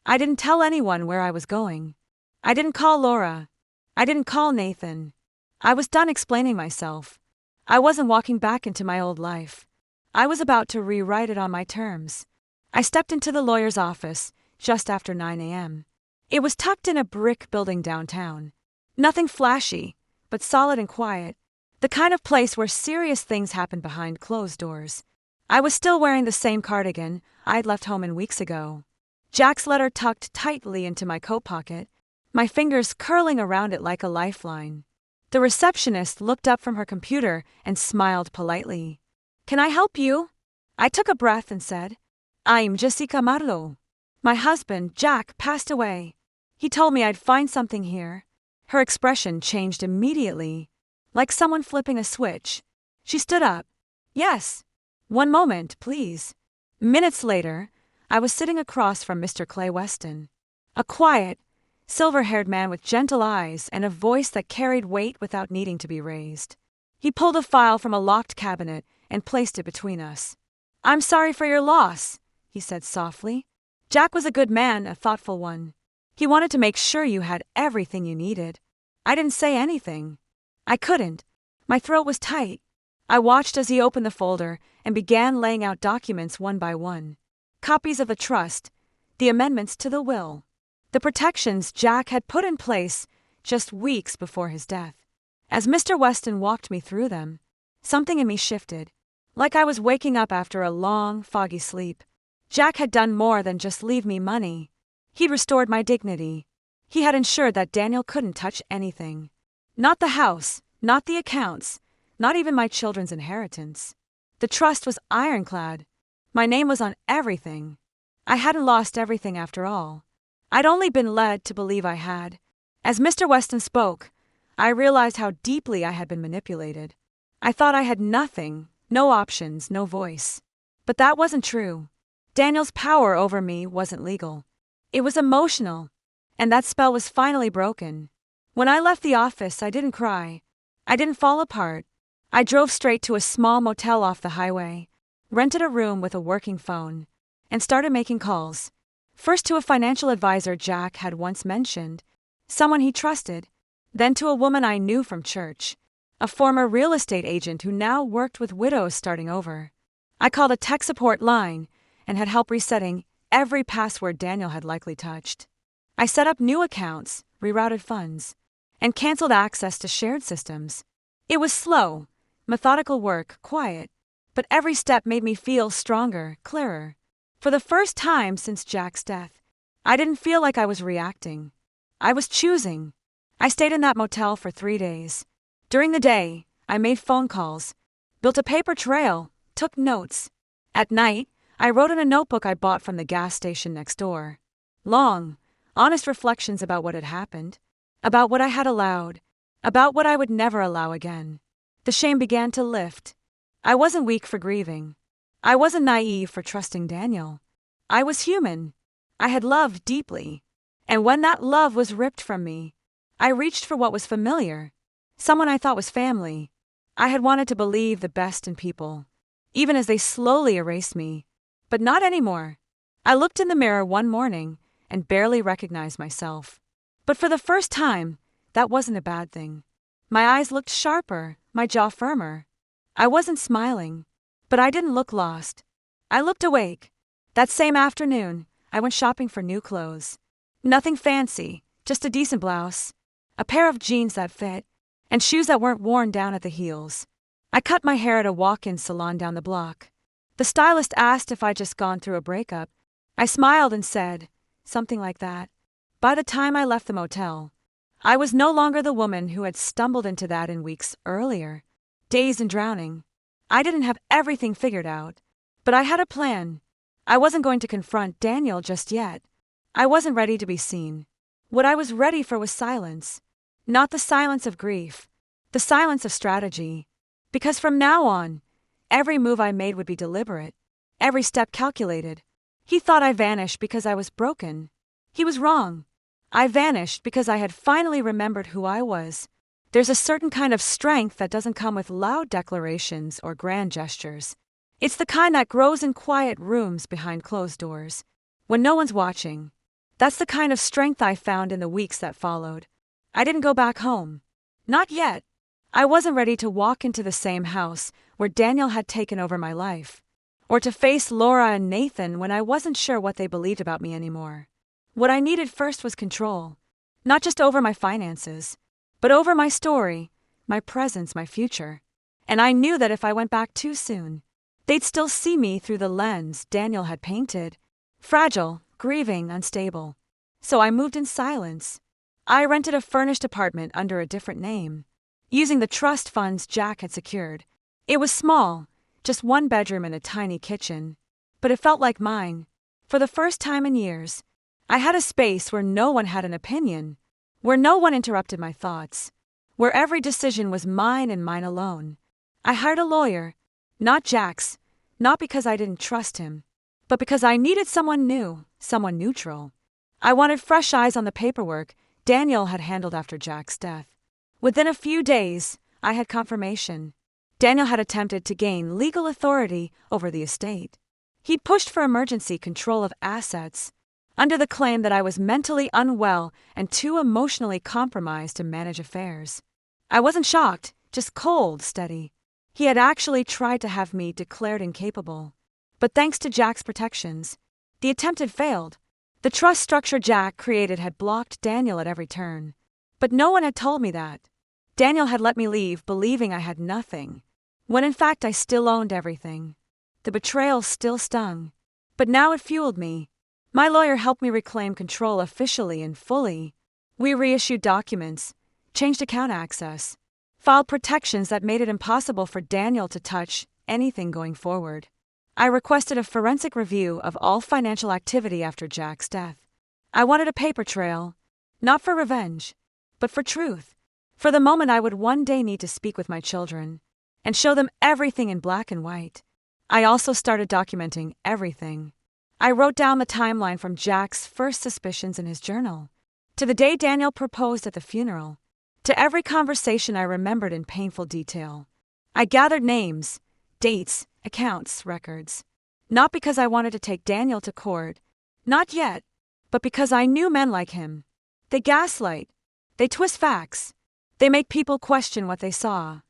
I didn't tell anyone where I was going. I didn't call Laura. I didn't call Nathan. I was done explaining myself. I wasn't walking back into my old life. I was about to rewrite it on my terms. I stepped into the lawyer's office just after 9 a.m. It was tucked in a brick building downtown. Nothing flashy, but solid and quiet. The kind of place where serious things happen behind closed doors. I was still wearing the same cardigan I'd left home in weeks ago. Jack's letter tucked tightly into my coat pocket, my fingers curling around it like a lifeline. The receptionist looked up from her computer and smiled politely. "Can I help you?" I took a breath and said, "I'm Jessica Marlowe. My husband, Jack, passed away. He told me I'd find something here." Her expression changed immediately, like someone flipping a switch. She stood up. "Yes. One moment, please." Minutes later, I was sitting across from Mr. Clay Weston. A quiet, silver-haired man with gentle eyes and a voice that carried weight without needing to be raised. He pulled a file from a locked cabinet and placed it between us. "I'm sorry for your loss," he said softly. "Jack was a good man, a thoughtful one. He wanted to make sure you had everything you needed." I didn't say anything. I couldn't. My throat was tight. I watched as he opened the folder and began laying out documents one by one. Copies of the trust, the amendments to the will, the protections Jack had put in place just weeks before his death. As Mr. Weston walked me through them, something in me shifted, like I was waking up after a long, foggy sleep. Jack had done more than just leave me money. He'd restored my dignity. He had ensured that Daniel couldn't touch anything. Not the house, not the accounts, not even my children's inheritance. The trust was ironclad. My name was on everything. I hadn't lost everything after all. I'd only been led to believe I had. As Mr. Weston spoke, I realized how deeply I had been manipulated. I thought I had nothing, no options, no voice. But that wasn't true. Daniel's power over me wasn't legal. It was emotional, and that spell was finally broken. When I left the office, I didn't cry. I didn't fall apart. I drove straight to a small motel off the highway, rented a room with a working phone, and started making calls. First to a financial advisor Jack had once mentioned, someone he trusted, then to a woman I knew from church, a former real estate agent who now worked with widows starting over. I called a tech support line and had help resetting every password Daniel had likely touched. I set up new accounts, rerouted funds, and canceled access to shared systems. It was slow, methodical work, quiet, but every step made me feel stronger, clearer. For the first time since Jack's death, I didn't feel like I was reacting. I was choosing. I stayed in that motel for 3 days. During the day, I made phone calls, built a paper trail, took notes. At night, I wrote in a notebook I bought from the gas station next door. Long, honest reflections about what had happened, about what I had allowed, about what I would never allow again. The shame began to lift. I wasn't weak for grieving. I wasn't naive for trusting Daniel. I was human. I had loved deeply. And when that love was ripped from me, I reached for what was familiar, someone I thought was family. I had wanted to believe the best in people, even as they slowly erased me. But not anymore. I looked in the mirror one morning and barely recognized myself. But for the first time, that wasn't a bad thing. My eyes looked sharper, my jaw firmer. I wasn't smiling, but I didn't look lost. I looked awake. That same afternoon, I went shopping for new clothes. Nothing fancy, just a decent blouse, a pair of jeans that fit, and shoes that weren't worn down at the heels. I cut my hair at a walk-in salon down the block. The stylist asked if I'd just gone through a breakup. I smiled and said, something like that. By the time I left the motel, I was no longer the woman who had stumbled into that in weeks earlier, dazed and drowning. I didn't have everything figured out, but I had a plan. I wasn't going to confront Daniel just yet. I wasn't ready to be seen. What I was ready for was silence. Not the silence of grief, the silence of strategy. Because from now on, every move I made would be deliberate, every step calculated. He thought I vanished because I was broken. He was wrong. I vanished because I had finally remembered who I was. There's a certain kind of strength that doesn't come with loud declarations or grand gestures. It's the kind that grows in quiet rooms behind closed doors, when no one's watching. That's the kind of strength I found in the weeks that followed. I didn't go back home. Not yet. I wasn't ready to walk into the same house where Daniel had taken over my life, or to face Laura and Nathan when I wasn't sure what they believed about me anymore. What I needed first was control, not just over my finances, but over my story, my presence, my future. And I knew that if I went back too soon, they'd still see me through the lens Daniel had painted, fragile, grieving, unstable. So I moved in silence. I rented a furnished apartment under a different name, using the trust funds Jack had secured. It was small, just one bedroom and a tiny kitchen, but it felt like mine. For the first time in years, I had a space where no one had an opinion, where no one interrupted my thoughts, where every decision was mine and mine alone. I hired a lawyer, not Jack's, not because I didn't trust him, but because I needed someone new, someone neutral. I wanted fresh eyes on the paperwork Daniel had handled after Jack's death. Within a few days, I had confirmation. Daniel had attempted to gain legal authority over the estate. He'd pushed for emergency control of assets, under the claim that I was mentally unwell and too emotionally compromised to manage affairs. I wasn't shocked, just cold, steady. He had actually tried to have me declared incapable. But thanks to Jack's protections, the attempt had failed. The trust structure Jack created had blocked Daniel at every turn. But no one had told me that. Daniel had let me leave believing I had nothing, when in fact I still owned everything. The betrayal still stung, but now it fueled me. My lawyer helped me reclaim control officially and fully. We reissued documents, changed account access, filed protections that made it impossible for Daniel to touch anything going forward. I requested a forensic review of all financial activity after Jack's death. I wanted a paper trail, not for revenge, but for truth, for the moment I would one day need to speak with my children and show them everything in black and white. I also started documenting everything. I wrote down the timeline from Jack's first suspicions in his journal, to the day Daniel proposed at the funeral, to every conversation I remembered in painful detail. I gathered names, dates, accounts, records. Not because I wanted to take Daniel to court, not yet, but because I knew men like him. They gaslight. They twist facts. They make people question what they saw.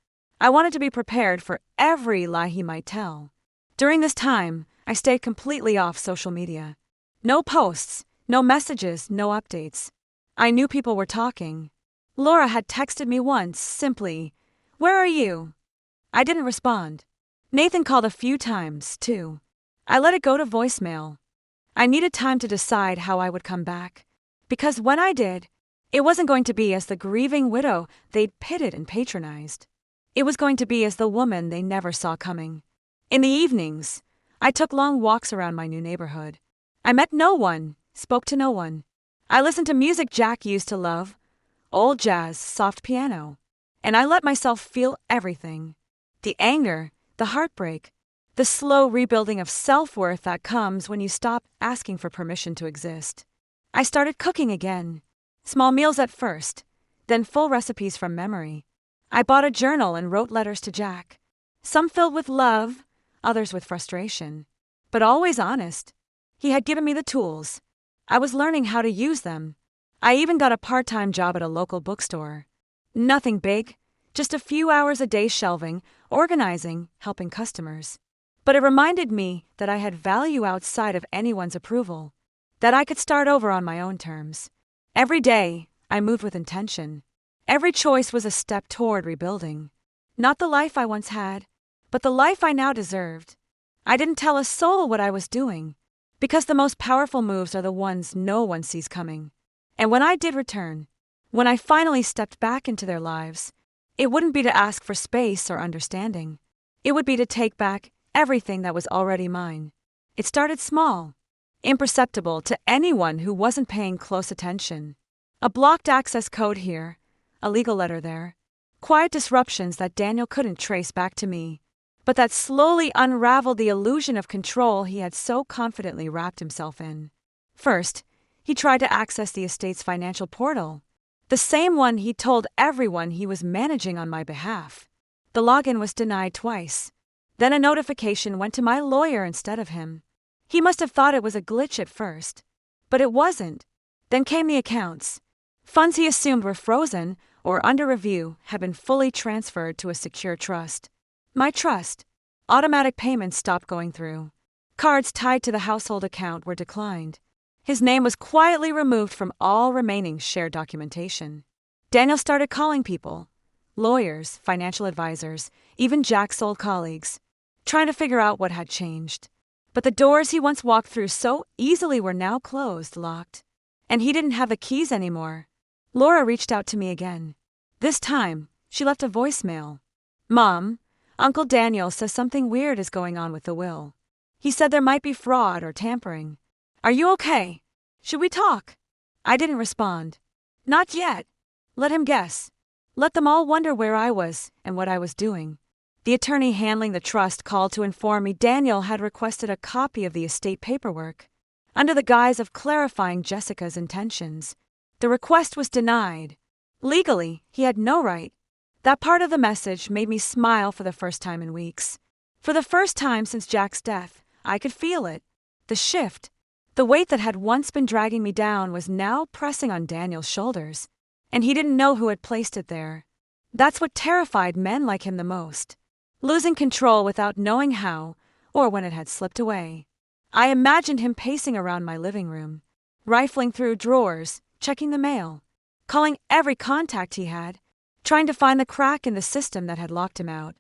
I wanted to be prepared for every lie he might tell. During this time, I stayed completely off social media. No posts, no messages, no updates. I knew people were talking. Laura had texted me once, simply, "Where are you?" I didn't respond. Nathan called a few times, too. I let it go to voicemail. I needed time to decide how I would come back, because when I did, it wasn't going to be as the grieving widow they'd pitted and patronized. It was going to be as the woman they never saw coming. In the evenings, I took long walks around my new neighborhood. I met no one, spoke to no one. I listened to music Jack used to love, old jazz, soft piano, and I let myself feel everything. The anger, the heartbreak, the slow rebuilding of self-worth that comes when you stop asking for permission to exist. I started cooking again. Small meals at first, then full recipes from memory. I bought a journal and wrote letters to Jack, some filled with love, others with frustration, but always honest. He had given me the tools. I was learning how to use them. I even got a part-time job at a local bookstore. Nothing big, just a few hours a day shelving, organizing, helping customers. But it reminded me that I had value outside of anyone's approval, that I could start over on my own terms. Every day, I moved with intention. Every choice was a step toward rebuilding. Not the life I once had, but the life I now deserved. I didn't tell a soul what I was doing, because the most powerful moves are the ones no one sees coming. And when I did return, when I finally stepped back into their lives, it wouldn't be to ask for space or understanding. It would be to take back everything that was already mine. It started small, imperceptible to anyone who wasn't paying close attention. A blocked access code here, a legal letter there, quiet disruptions that Daniel couldn't trace back to me, but that slowly unraveled the illusion of control he had so confidently wrapped himself in. First, he tried to access the estate's financial portal, the same one he told everyone he was managing on my behalf. The login was denied twice. Then a notification went to my lawyer instead of him. He must have thought it was a glitch at first, but it wasn't. Then came the accounts. Funds he assumed were frozen or under review had been fully transferred to a secure trust. My trust. Automatic payments stopped going through. Cards tied to the household account were declined. His name was quietly removed from all remaining shared documentation. Daniel started calling people, lawyers, financial advisors, even Jack's old colleagues, trying to figure out what had changed. But the doors he once walked through so easily were now closed, locked. And he didn't have the keys anymore. Laura reached out to me again. This time, she left a voicemail. "Mom, Uncle Daniel says something weird is going on with the will. He said there might be fraud or tampering. Are you okay? Should we talk?" I didn't respond. Not yet. Let him guess. Let them all wonder where I was and what I was doing. The attorney handling the trust called to inform me Daniel had requested a copy of the estate paperwork, under the guise of clarifying Jessica's intentions. The request was denied. Legally, he had no right. That part of the message made me smile for the first time in weeks. For the first time since Jack's death, I could feel it. The shift. The weight that had once been dragging me down was now pressing on Daniel's shoulders, and he didn't know who had placed it there. That's what terrified men like him the most. Losing control without knowing how, or when it had slipped away. I imagined him pacing around my living room, rifling through drawers, checking the mail, calling every contact he had, trying to find the crack in the system that had locked him out.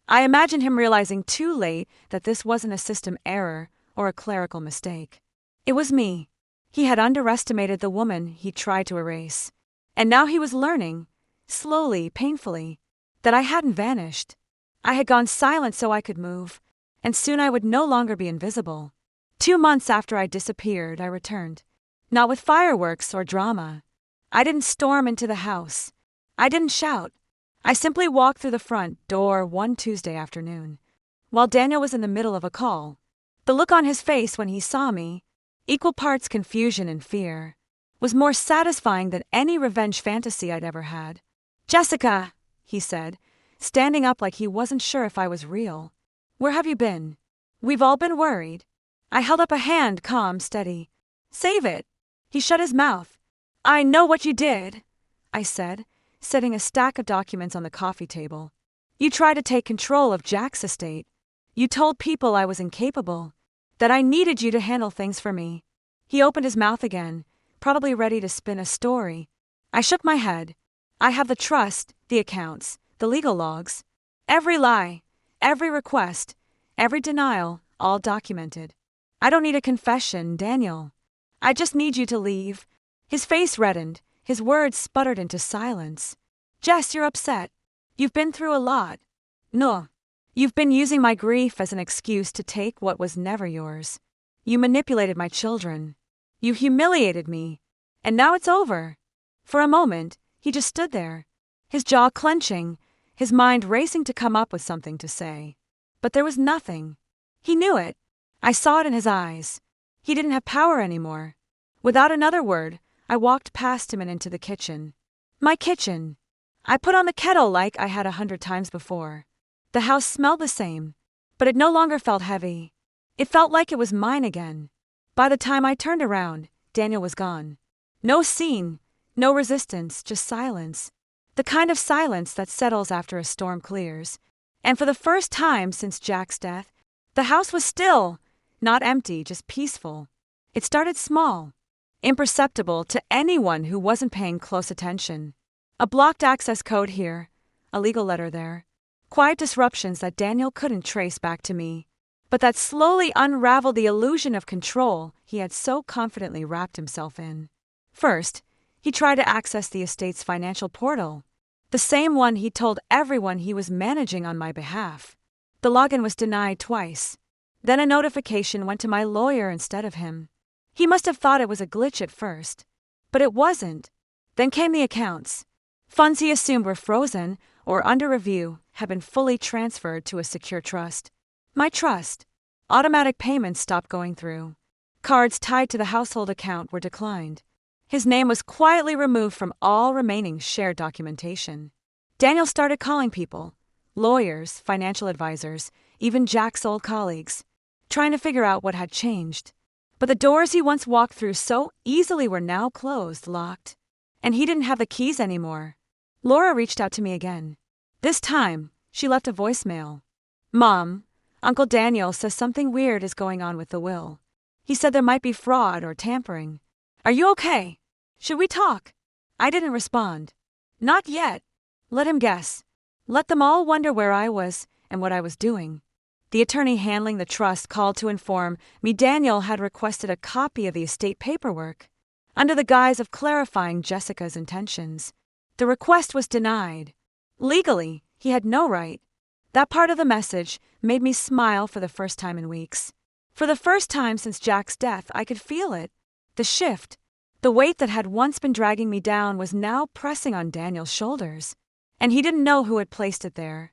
I imagined him realizing too late that this wasn't a system error or a clerical mistake. It was me. He had underestimated the woman he tried to erase. And now he was learning, slowly, painfully, that I hadn't vanished. I had gone silent so I could move, and soon I would no longer be invisible. 2 months after I disappeared, I returned. Not with fireworks or drama. I didn't storm into the house. I didn't shout. I simply walked through the front door one Tuesday afternoon, while Daniel was in the middle of a call. The look on his face when he saw me, equal parts confusion and fear, was more satisfying than any revenge fantasy I'd ever had. "Jessica," he said, standing up like he wasn't sure if I was real. "Where have you been? We've all been worried." I held up a hand, calm, steady. "Save it." He shut his mouth. "I know what you did," I said, setting a stack of documents on the coffee table. "You tried to take control of Jack's estate. You told people I was incapable, that I needed you to handle things for me." He opened his mouth again, probably ready to spin a story. I shook my head. "I have the trust, the accounts, the legal logs. Every lie, every request, every denial, all documented. I don't need a confession, Daniel. I just need you to leave." His face reddened, his words sputtered into silence. "Jess, you're upset. You've been through a lot. No. You've been using my grief as an excuse to take what was never yours. You manipulated my children. You humiliated me. And now it's over." For a moment, he just stood there, his jaw clenching, his mind racing to come up with something to say. But there was nothing. He knew it. I saw it in his eyes. He didn't have power anymore. Without another word, I walked past him and into the kitchen. My kitchen. I put on the kettle like I had 100 times before. The house smelled the same, but it no longer felt heavy. It felt like it was mine again. By the time I turned around, Daniel was gone. No scene, no resistance, just silence. The kind of silence that settles after a storm clears. And for the first time since Jack's death, the house was still, not empty, just peaceful. It started small, imperceptible to anyone who wasn't paying close attention. A blocked access code here, a legal letter there. Quiet disruptions that Daniel couldn't trace back to me, but that slowly unraveled the illusion of control he had so confidently wrapped himself in. First, he tried to access the estate's financial portal, the same one he told everyone he was managing on my behalf. The login was denied twice. Then a notification went to my lawyer instead of him. He must have thought it was a glitch at first, but it wasn't. Then came the accounts. Funds he assumed were frozen or under review had been fully transferred to a secure trust. My trust. Automatic payments stopped going through. Cards tied to the household account were declined. His name was quietly removed from all remaining shared documentation. Daniel started calling people, lawyers, financial advisors, even Jack's old colleagues, trying to figure out what had changed. But the doors he once walked through so easily were now closed, locked. And he didn't have the keys anymore. Laura reached out to me again. This time, she left a voicemail. Mom, Uncle Daniel says something weird is going on with the will. He said there might be fraud or tampering. Are you okay? Should we talk? I didn't respond. Not yet. Let him guess. Let them all wonder where I was and what I was doing. The attorney handling the trust called to inform me Daniel had requested a copy of the estate paperwork, under the guise of clarifying Jessica's intentions. The request was denied. Legally, he had no right. That part of the message made me smile for the first time in weeks. For the first time since Jack's death, I could feel it. The shift. The weight that had once been dragging me down was now pressing on Daniel's shoulders. And he didn't know who had placed it there.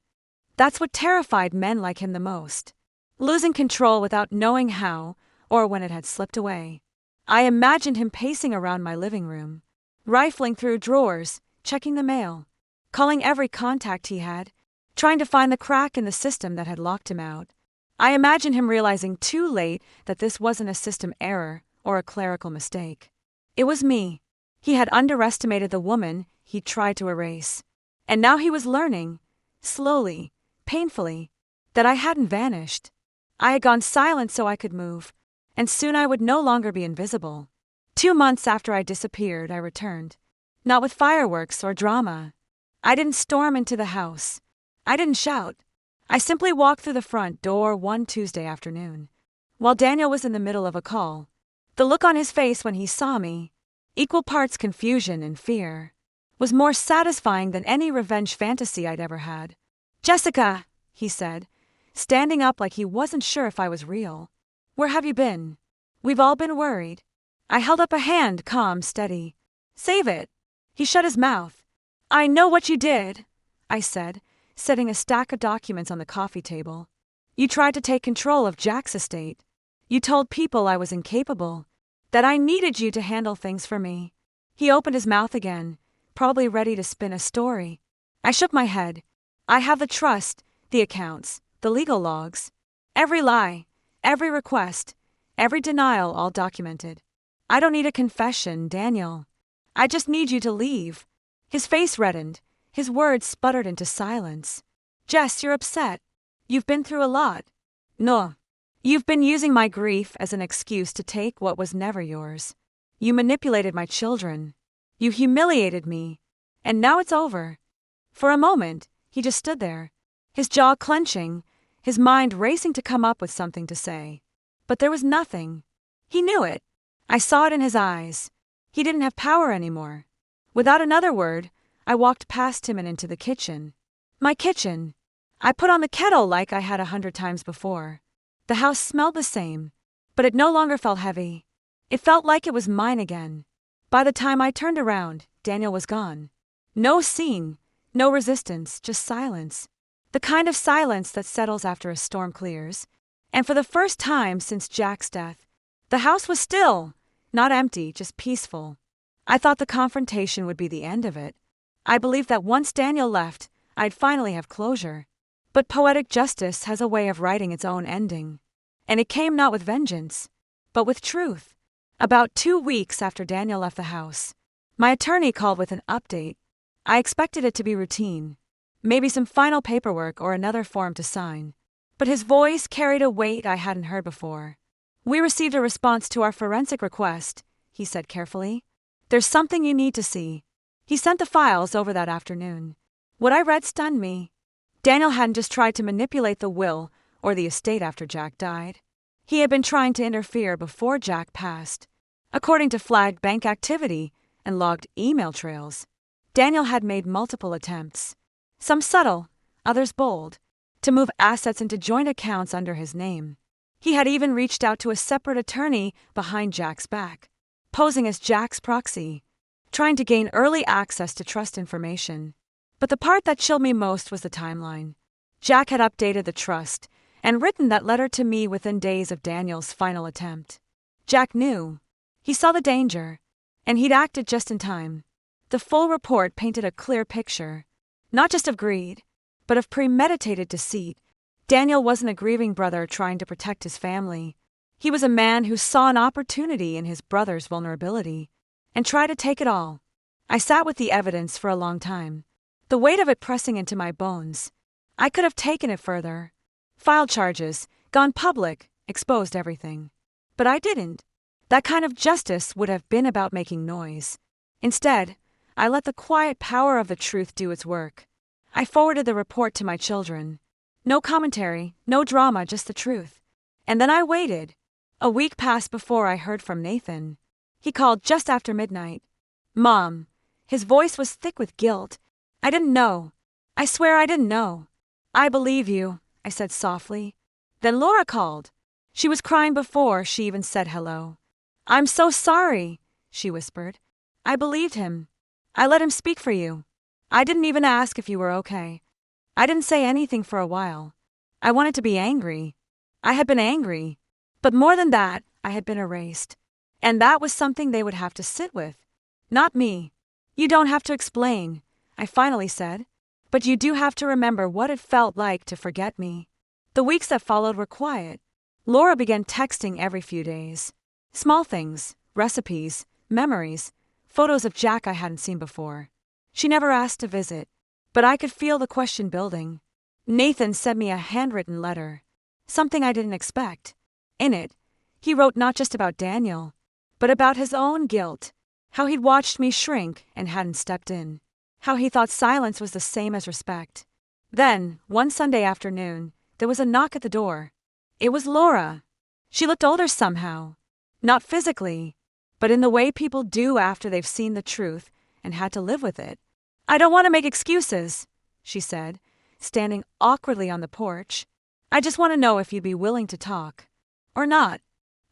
That's what terrified men like him the most. Losing control without knowing how, or when it had slipped away. I imagined him pacing around my living room, rifling through drawers, checking the mail, calling every contact he had, trying to find the crack in the system that had locked him out. I imagined him realizing too late that this wasn't a system error or a clerical mistake. It was me. He had underestimated the woman he'd tried to erase. And now he was learning, slowly, painfully, that I hadn't vanished. I had gone silent so I could move, and soon I would no longer be invisible. 2 months after I disappeared, I returned. Not with fireworks or drama. I didn't storm into the house. I didn't shout. I simply walked through the front door one Tuesday afternoon, while Daniel was in the middle of a call. The look on his face when he saw me, equal parts confusion and fear, was more satisfying than any revenge fantasy I'd ever had. Jessica, he said, standing up like he wasn't sure if I was real. Where have you been? We've all been worried. I held up a hand, calm, steady. Save it. He shut his mouth. I know what you did, I said, setting a stack of documents on the coffee table. You tried to take control of Jack's estate. You told people I was incapable, that I needed you to handle things for me. He opened his mouth again, probably ready to spin a story. I shook my head. I have the trust, the accounts, the legal logs. Every lie, every request, every denial all documented. I don't need a confession, Daniel. I just need you to leave. His face reddened. His words sputtered into silence. Jess, you're upset. You've been through a lot. No. You've been using my grief as an excuse to take what was never yours. You manipulated my children. You humiliated me. And now it's over. For a moment, he just stood there, his jaw clenching, his mind racing to come up with something to say. But there was nothing. He knew it. I saw it in his eyes. He didn't have power anymore. Without another word, I walked past him and into the kitchen. My kitchen. I put on the kettle like I had 100 times before. The house smelled the same, but it no longer felt heavy. It felt like it was mine again. By the time I turned around, Daniel was gone. No scene, no resistance, just silence. The kind of silence that settles after a storm clears. And for the first time since Jack's death, the house was still, not empty, just peaceful. I thought the confrontation would be the end of it. I believed that once Daniel left, I'd finally have closure. But poetic justice has a way of writing its own ending. And it came not with vengeance, but with truth. About 2 weeks after Daniel left the house, my attorney called with an update. I expected it to be routine, maybe some final paperwork or another form to sign. But his voice carried a weight I hadn't heard before. We received a response to our forensic request, he said carefully. There's something you need to see. He sent the files over that afternoon. What I read stunned me. Daniel hadn't just tried to manipulate the will or the estate after Jack died. He had been trying to interfere before Jack passed. According to flagged bank activity and logged email trails, Daniel had made multiple attempts, some subtle, others bold, to move assets into joint accounts under his name. He had even reached out to a separate attorney behind Jack's back, posing as Jack's proxy, trying to gain early access to trust information. But the part that chilled me most was the timeline. Jack had updated the trust and written that letter to me within days of Daniel's final attempt. Jack knew. He saw the danger, and he'd acted just in time. The full report painted a clear picture, not just of greed, but of premeditated deceit. Daniel wasn't a grieving brother trying to protect his family. He was a man who saw an opportunity in his brother's vulnerability and tried to take it all. I sat with the evidence for a long time, the weight of it pressing into my bones. I could have taken it further. Filed charges, gone public, exposed everything. But I didn't. That kind of justice would have been about making noise. Instead, I let the quiet power of the truth do its work. I forwarded the report to my children. No commentary, no drama, just the truth. And then I waited. A week passed before I heard from Nathan. He called just after midnight. Mom. His voice was thick with guilt. I didn't know. I swear I didn't know. I believe you, I said softly. Then Laura called. She was crying before she even said hello. I'm so sorry, she whispered. I believed him. I let him speak for you. I didn't even ask if you were okay. I didn't say anything for a while. I wanted to be angry. I had been angry. But more than that, I had been erased. And that was something they would have to sit with. Not me. You don't have to explain, I finally said. But you do have to remember what it felt like to forget me. The weeks that followed were quiet. Laura began texting every few days. Small things, recipes, memories, photos of Jack I hadn't seen before. She never asked to visit, but I could feel the question building. Nathan sent me a handwritten letter, something I didn't expect. In it, he wrote not just about Daniel, but about his own guilt, how he'd watched me shrink and hadn't stepped in, how he thought silence was the same as respect. Then, one Sunday afternoon, there was a knock at the door. It was Laura. She looked older somehow. Not physically, but in the way people do after they've seen the truth and had to live with it. I don't want to make excuses, she said, standing awkwardly on the porch. I just want to know if you'd be willing to talk. Or not.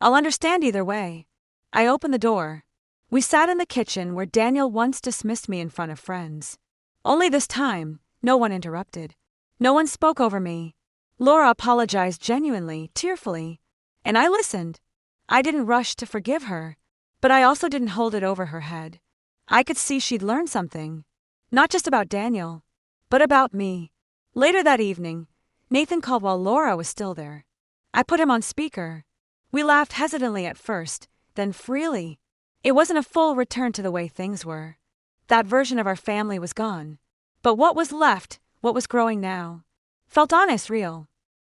I'll understand either way. I opened the door. We sat in the kitchen where Daniel once dismissed me in front of friends. Only this time, no one interrupted. No one spoke over me. Laura apologized genuinely, tearfully. And I listened. I didn't rush to forgive her, but I also didn't hold it over her head. I could see she'd learned something. Not just about Daniel, but about me. Later that evening, Nathan called while Laura was still there. I put him on speaker. We laughed hesitantly at first, then freely. It wasn't a full return to the way things were. That version of our family was gone. But what was left, what was growing now, felt honest, real.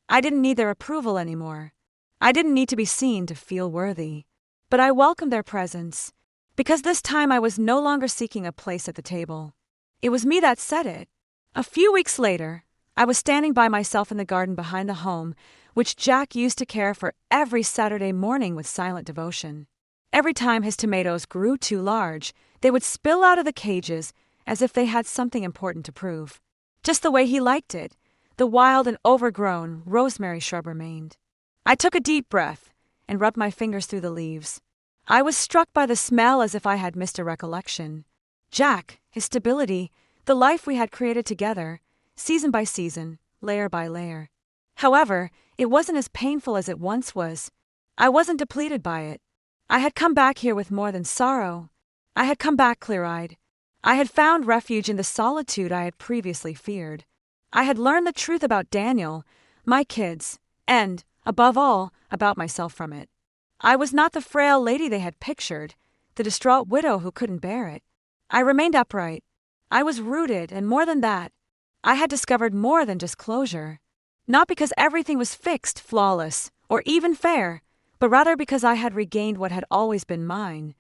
I didn't need their approval anymore. I didn't need to be seen to feel worthy. But I welcomed their presence, because this time I was no longer seeking a place at the table. It was me that said it. A few weeks later, I was standing by myself in the garden behind the home, which Jack used to care for every Saturday morning with silent devotion. Every time his tomatoes grew too large, they would spill out of the cages as if they had something important to prove. Just the way he liked it, the wild and overgrown rosemary shrub remained. I took a deep breath and rubbed my fingers through the leaves. I was struck by the smell as if I had missed a recollection. Jack, his stability, the life we had created together, season by season, layer by layer. However, it wasn't as painful as it once was. I wasn't depleted by it. I had come back here with more than sorrow. I had come back clear-eyed. I had found refuge in the solitude I had previously feared. I had learned the truth about Daniel, my kids, and, above all, about myself from it. I was not the frail lady they had pictured, the distraught widow who couldn't bear it. I remained upright. I was rooted, and more than that, I had discovered more than just closure. Not because everything was fixed, flawless, or even fair, but rather because I had regained what had always been mine,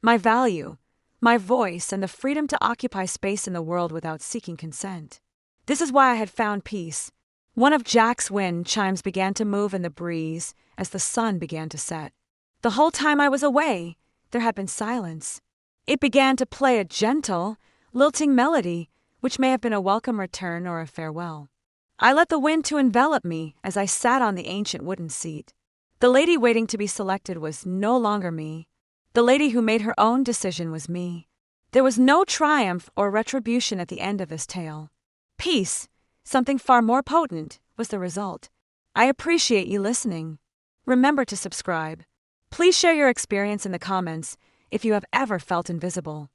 my value, my voice, and the freedom to occupy space in the world without seeking consent. This is why I had found peace. One of Jack's wind chimes began to move in the breeze as the sun began to set. The whole time I was away, there had been silence. It began to play a gentle, lilting melody, which may have been a welcome return or a farewell. I let the wind to envelop me as I sat on the ancient wooden seat. The lady waiting to be selected was no longer me. The lady who made her own decision was me. There was no triumph or retribution at the end of this tale. Peace, something far more potent, was the result. I appreciate you listening. Remember to subscribe. Please share your experience in the comments if you have ever felt invisible.